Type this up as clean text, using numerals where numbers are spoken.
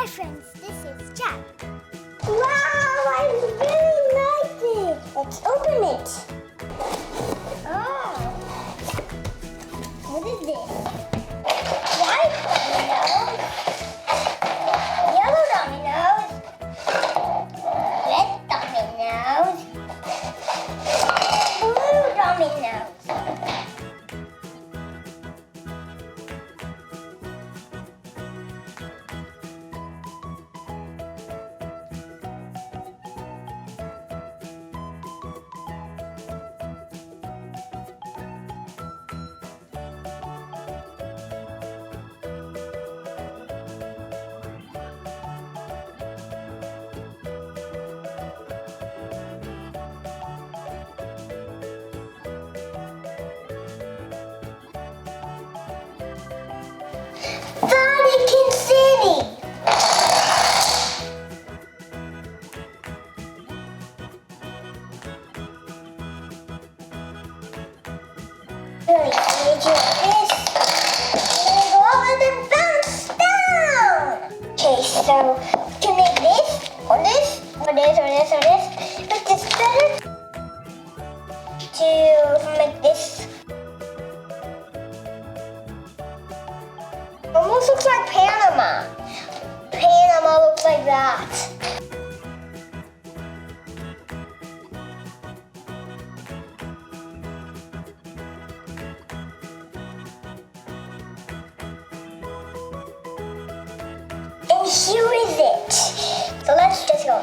friends, this is Jack. Wow, I really like it. Let's open it. Oh, what is this? White dominoes, yellow dominoes, red dominoes, blue dominoes. Vatican City. Really, did you like this? And go up and then bounce down. Okay, so we can make this, or this, or this, or this, or this. But it's better to make this. Almost looks like Panama. Panama looks like that. And here is it. So let's just go.